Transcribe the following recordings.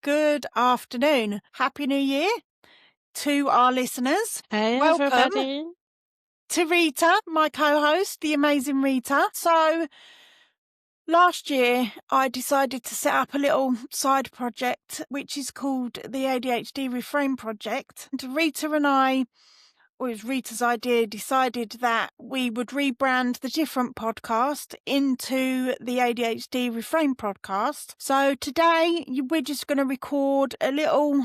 good afternoon. Happy New Year to our listeners. Hey, Welcome everybody. to Rita, my co-host, the amazing Rita. So, last year I decided to set up a little side project, which is called the ADHD Reframe Project. And Rita and I, or it was Rita's idea, decided that we would rebrand the different podcast into the ADHD Reframe podcast. So today we're just going to record a little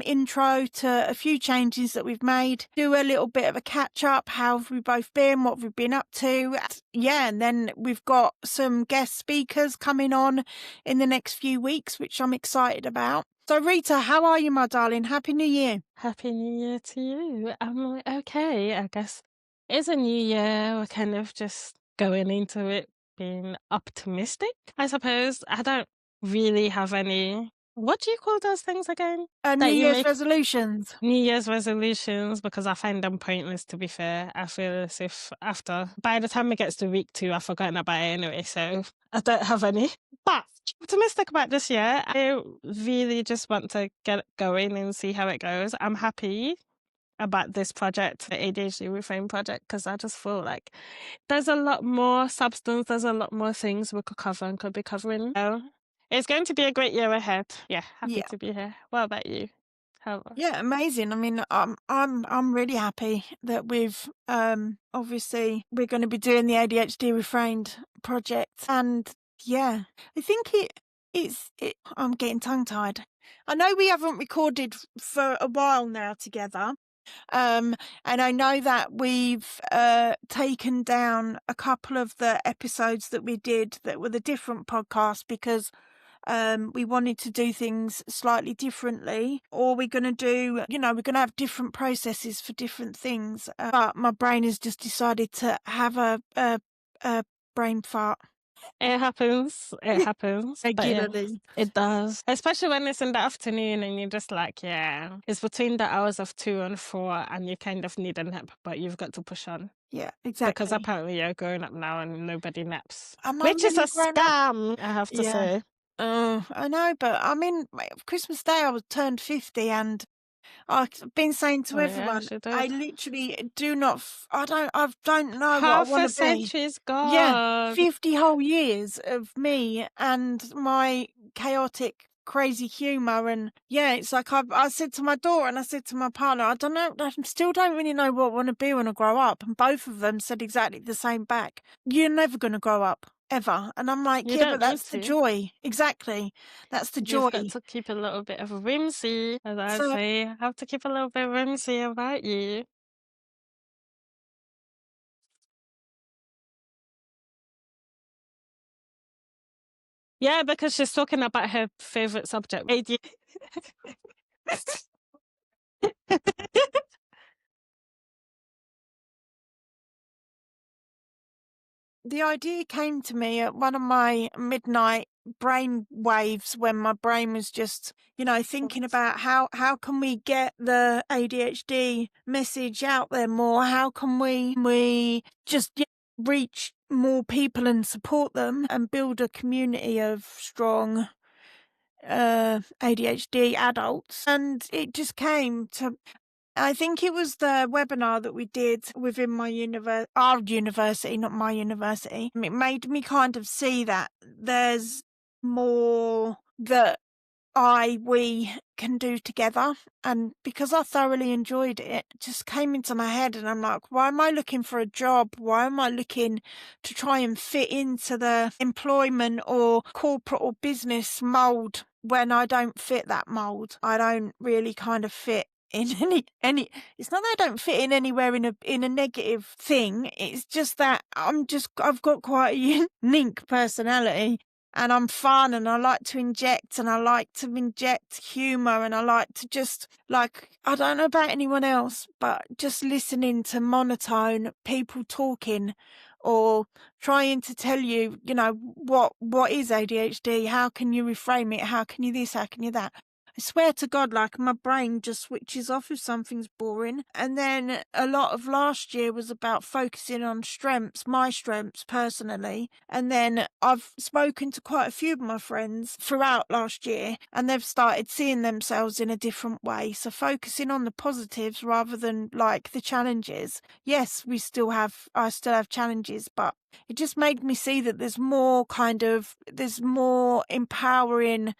intro to a few changes that we've made, do a little bit of a catch up, how have we both been, what have we been up to. Yeah, and then we've got some guest speakers coming on in the next few weeks, which I'm excited about. So Rita, how are you, my darling? Happy New Year. Happy New Year to you. I'm okay, I guess. It's a new year. We're kind of just going into it being optimistic, I suppose. I don't really have any. What do you call those things again? New That you Year's make resolutions. New Year's resolutions, because I find them pointless, to be fair. I feel as if by the time it gets to week 2, I've forgotten about it anyway, so I don't have any. But optimistic about this year. I really just want to get going and see how it goes. I'm happy about this project, the ADHD Reframe project, because I just feel like there's a lot more substance, there's a lot more things we could cover and could be covering. So it's going to be a great year ahead. Yeah, happy to be here. What about you? Yeah, amazing. I mean, I'm really happy that we've obviously we're going to be doing the ADHD Reframed project, and yeah, I think I'm getting tongue tied. I know we haven't recorded for a while now together, and I know that we've taken down a couple of the episodes that we did that were the different podcasts because we wanted to do things slightly differently, or we're going to do, we're going to have different processes for different things. But my brain has just decided to have a brain fart. It happens. It happens. But yeah, Regularly. it does. Especially when it's in the afternoon and you're just like, yeah, it's between the hours of 2 and 4 and you kind of need a nap, but you've got to push on. Yeah, exactly. Because apparently you're growing up now and nobody naps. Am I Which is a really grown up? scam, I have to Yeah. say. I know, but I mean, Christmas Day I was turned 50 and I've been saying to everyone, I literally do not, I don't know what I Half a want to be. century's gone. Yeah, 50 whole years of me and my chaotic, crazy humour. And yeah, it's like I said to my daughter and I said to my partner, I don't know, I still don't really know what I want to be when I grow up. And both of them said exactly the same back. You're never going to grow up. Ever. And I'm like, yeah, but that's the joy. Exactly. That's the joy. You've got to keep a little bit of whimsy, as I say. You have to keep a little bit of whimsy about you. Yeah, because she's talking about her favourite subject. The idea came to me at one of my midnight brain waves when my brain was just, thinking about how can we get the ADHD message out there more? How can we just reach more people and support them and build a community of strong ADHD adults? And it just came to, I think it was the webinar that we did within our university, not my university. It made me kind of see that there's more that we can do together. And because I thoroughly enjoyed it, it just came into my head and I'm like, why am I looking for a job? Why am I looking to try and fit into the employment or corporate or business mold when I don't fit that mold? I don't really kind of fit in any it's not that I don't fit in anywhere in a negative thing. It's just that I've got quite a unique personality and I'm fun and I like to inject humor and I like to just, like, I don't know about anyone else, but just listening to monotone people talking or trying to tell you, what is ADHD, how can you reframe it, how can you this, how can you that. I swear to God, like my brain just switches off if something's boring. And then a lot of last year was about focusing on strengths, my strengths personally. And then I've spoken to quite a few of my friends throughout last year, and they've started seeing themselves in a different way. So focusing on the positives rather than like the challenges. Yes, I still have challenges, but it just made me see that there's more empowering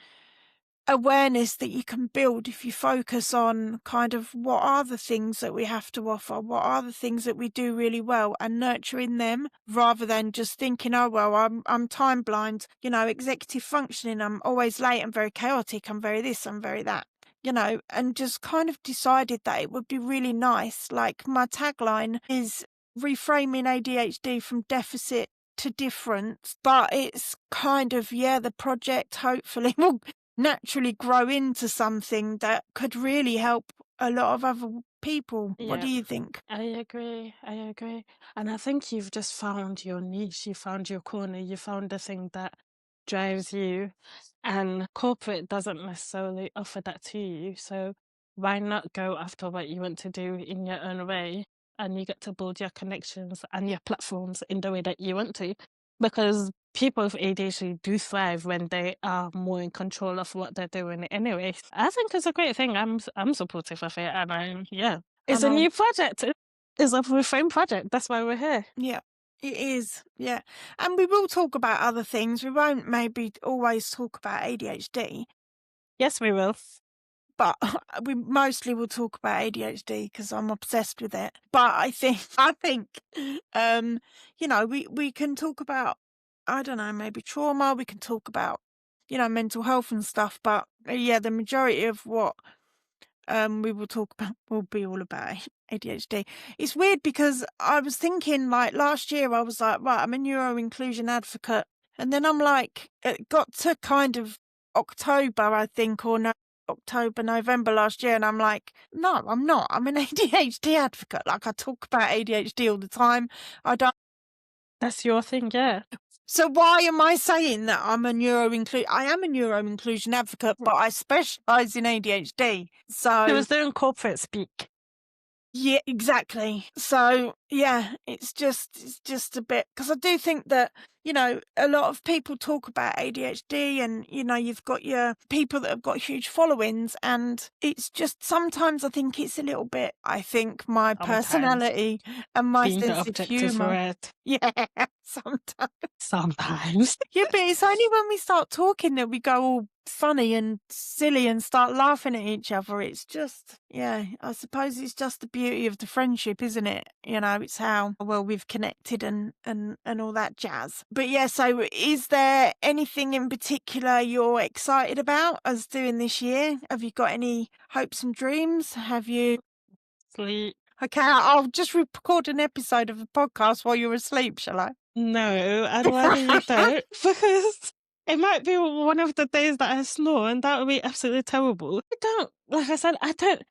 awareness that you can build if you focus on kind of what are the things that we have to offer, what are the things that we do really well, and nurturing them rather than just thinking, oh well, I'm time blind, executive functioning, I'm always late, I'm very chaotic, I'm very this, I'm very that. And just kind of decided that it would be really nice. Like my tagline is reframing ADHD from deficit to difference, but it's kind of, the project hopefully will naturally grow into something that could really help a lot of other people. What do Yeah, you think? I agree. I agree. And I think you've just found your niche, you found your corner, you found the thing that drives you. And corporate doesn't necessarily offer that to you. So why not go after what you want to do in your own way? And you get to build your connections and your platforms in the way that you want to. Because people with ADHD do thrive when they are more in control of what they're doing anyway. I think it's a great thing. I'm supportive of it, and I it's a know. new project. It's a reframe project. That's why we're here. Yeah, it is. Yeah. And we will talk about other things. We won't maybe always talk about ADHD, Yes, we will. but we mostly will talk about ADHD because I'm obsessed with it. But I think, we can talk about, I don't know, maybe trauma. We can talk about, mental health and stuff. But the majority of what we will talk about will be all about ADHD. It's weird because I was thinking like last year I was like, right, I'm a neuro inclusion advocate, and then I'm like, it got to kind of October, I think, or no, October, November last year, and I'm like, no, I'm not. I'm an ADHD advocate. Like I talk about ADHD all the time. I don't. That's your thing, yeah. So why am I saying that I am a neuro inclusion advocate, but I specialize in ADHD. He So was doing corporate speak. yeah, exactly. So yeah, it's just a bit, because I do think that, a lot of people talk about ADHD, and you've got your people that have got huge followings, and it's just sometimes I think it's a little bit, I think my Sometimes personality and my being the sense of objective humor. word. Yeah, sometimes. Sometimes. Yeah, but it's only when we start talking that we go all funny and silly and start laughing at each other. It's just, I suppose it's just the beauty of the friendship, isn't it? It's how well we've connected and all that jazz. But yeah, so is there anything in particular you're excited about us doing this year? Have you got any hopes and dreams? Have you? Sleep. Okay, I'll just record an episode of the podcast while you're asleep, shall I? No, I'd rather you don't, because it might be one of the days that I snore, and that would be absolutely terrible. Like I said,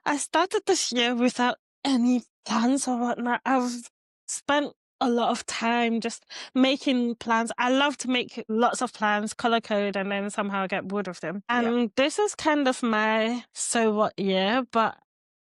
I started this year without any plans or whatnot. I've spent a lot of time just making plans. I love to make lots of plans, color code, and then somehow get bored of them. Yeah. And this is kind of my so what year, but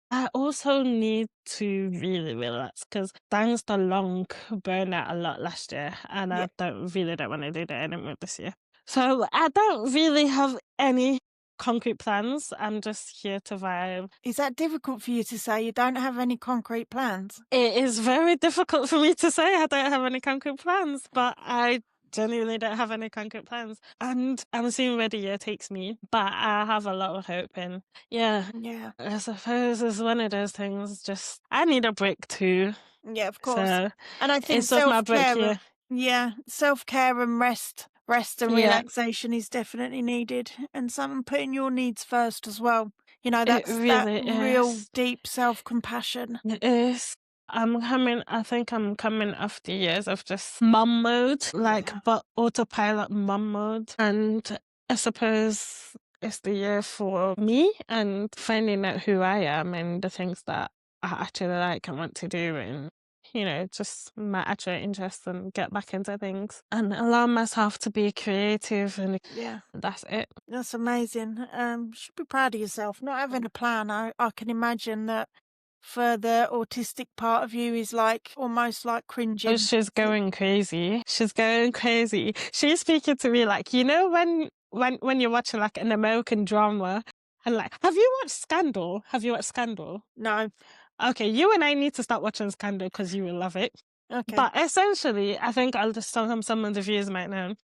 I also need to really relax because thanks to long burnout a lot last year, and Yeah. I don't want to do that anymore this year. So I don't really have any concrete plans. I'm just here to vibe. Is that difficult for you to say? You don't have any concrete plans? It is very difficult for me to say I don't have any concrete plans, but I genuinely don't have any concrete plans. And I'm seeing where the year takes me, but I have a lot of hope. And Yeah. I suppose it's one of those things. Just I need a break too. Yeah, of course. So And I think it's of my break self-care, here. self-care and rest and Yeah, relaxation is definitely needed. And some putting your needs first as well. it That's that really real is. deep self-compassion. It is. I think I'm coming after years of just mum mode, Yeah. but autopilot mum mode. And I suppose it's the year for me and finding out who I am and the things that I actually like and want to do. And just my actual interest and get back into things and allow myself to be creative, and Yeah, that's it. that's amazing. You should be proud of yourself. Not having a plan, I can imagine that for the autistic part of you is like almost like Oh, cringing. she's going crazy. She's going crazy. She's speaking to me like, when you're watching like an American drama and like, have you watched Scandal? Have you watched Scandal? No. Okay, you and I need to start watching Scandal because you will love it. Okay. But essentially, I think I'll just tell some of the views right now.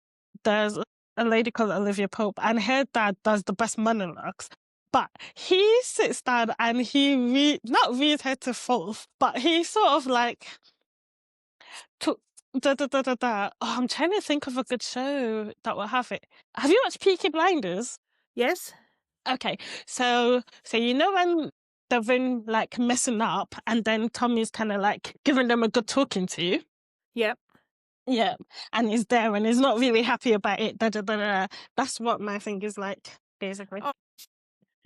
There's a lady called Olivia Pope, and her dad does the best monologues. But he sits down and he not reads her to full, but he sort of like to da da da da da. Oh, I'm trying to think of a good show that will have it. Have you watched Peaky Blinders? Yes. Okay, so when they've been like messing up, and then Tommy's kind of like giving them a good talking to. Yep. Yeah, and he's there and he's not really happy about it. Da, da, da, da. That's what my thing is like, basically. Oh.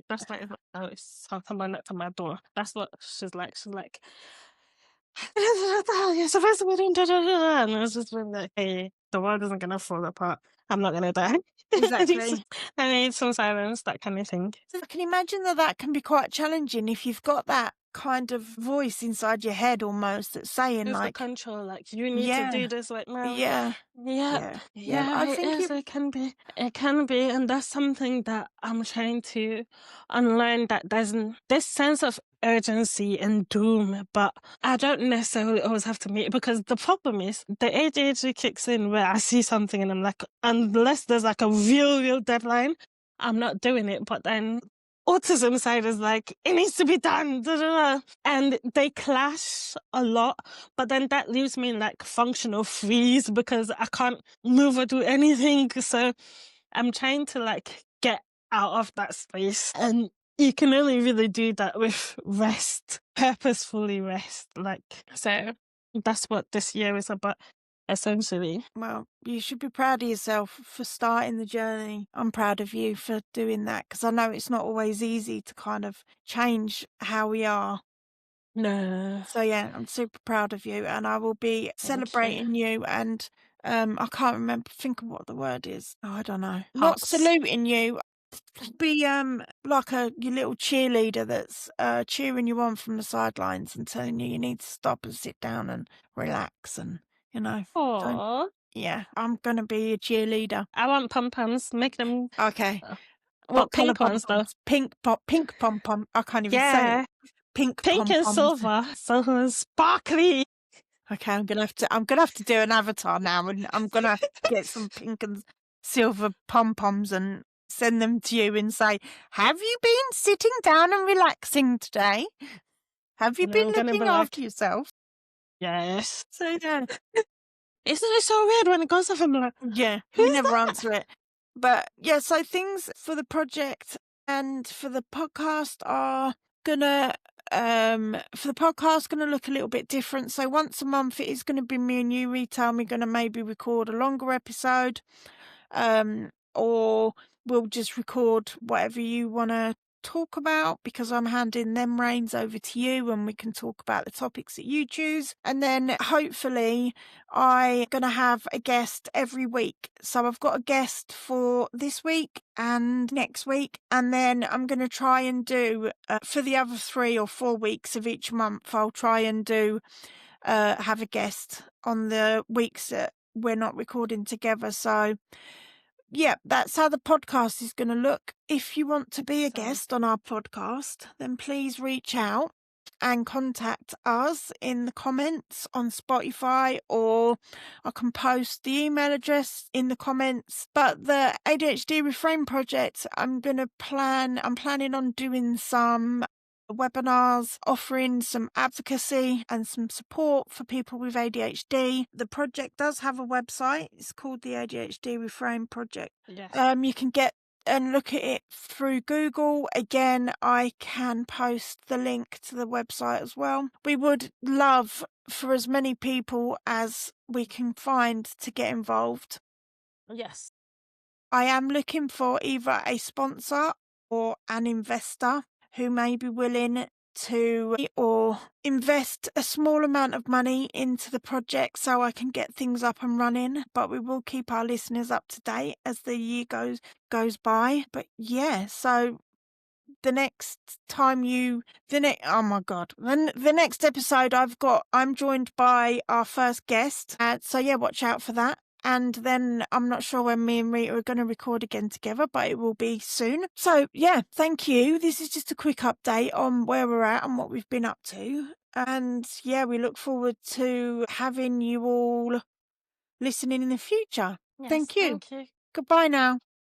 That's like, oh, it's someone knocked on my door. That's what she's like. She's like, you're supposed to be doing da, da, da, da. And I was just like, hey, the world isn't going to fall apart. I'm not going to die. Exactly. I need some silence, that kind of thing. I can imagine that can be quite challenging if you've got that kind of voice inside your head almost that's saying It's the like, control, like, you need to yeah, do this right now. yeah, Yep. yeah, yeah. Yeah, I it think is. It can be. It can be. And that's something that I'm trying to unlearn, that there's this sense of urgency and doom, but I don't necessarily always have to meet it, because the problem is the ADHD kicks in where I see something and I'm like, unless there's like a real deadline, I'm not doing it. But then autism side is like, it needs to be done. Da, da, da. And they clash a lot, but then that leaves me in like functional freeze because I can't move or do anything. So I'm trying to like get out of that space, and you can only really do that with rest, purposefully rest. Like, so that's what this year is about, essentially. Well, you should be proud of yourself for starting the journey. I'm proud of you for doing that because I know it's not always easy to kind of change how we are. No. So yeah, I'm super proud of you, and I will be celebrating you. And I can't think of what the word is. Oh, I don't know. Not Hugs. saluting you. Be like your little cheerleader that's cheering you on from the sidelines and telling you need to stop and sit down and relax, and don't. Aww. Yeah, I'm gonna be a cheerleader. I want pom-poms. Make them Okay. What What colour pink ones though? pom-poms? Pink pom-pom. I can't even say Yeah. it. Pink Pink and pom-poms. silver and sparkly. Okay, I'm gonna have to do an avatar now, and I'm gonna get some pink and silver pom-poms and send them to you and say, "Have you been sitting down and relaxing today? Have you And been I'm gonna looking be after like, yourself?" yes. So yeah, Isn't it so weird when it goes off? I'm like, yeah, we who's never that? answer it. But yeah, so things for the project and for the podcast are gonna look a little bit different. So once a month it is gonna be me and you, Rita, and we're gonna maybe record a longer episode. Or we'll just record whatever you wanna talk about, because I'm handing them reins over to you and we can talk about the topics that you choose. And then hopefully I'm going to have a guest every week. So I've got a guest for this week and next week. And then I'm going to try and do, for the other 3 or 4 weeks of each month, I'll try and have a guest on the weeks that we're not recording together. So yeah, that's how the podcast is going to look. If you want to be a guest on our podcast, then please reach out and contact us in the comments on Spotify, or I can post the email address in the comments. But the ADHD Reframe Project, I'm planning on doing some webinars offering some advocacy and some support for people with ADHD. The project does have a website. It's called the ADHD Reframe Project. Yes. You can get and look at it through Google. Again, I can post the link to the website as well. We would love for as many people as we can find to get involved. Yes. I am looking for either a sponsor or an investor who may be willing to or invest a small amount of money into the project so I can get things up and running, but we will keep our listeners up to date as the year goes by. But yeah, so the next time oh my god, the next episode I'm joined by our first guest, so yeah, watch out for that. And then I'm not sure when me and Rita are going to record again together, but it will be soon. So yeah, thank you. This is just a quick update on where we're at and what we've been up to. And yeah, we look forward to having you all listening in the future. Yes, Thank you. thank you. Goodbye now.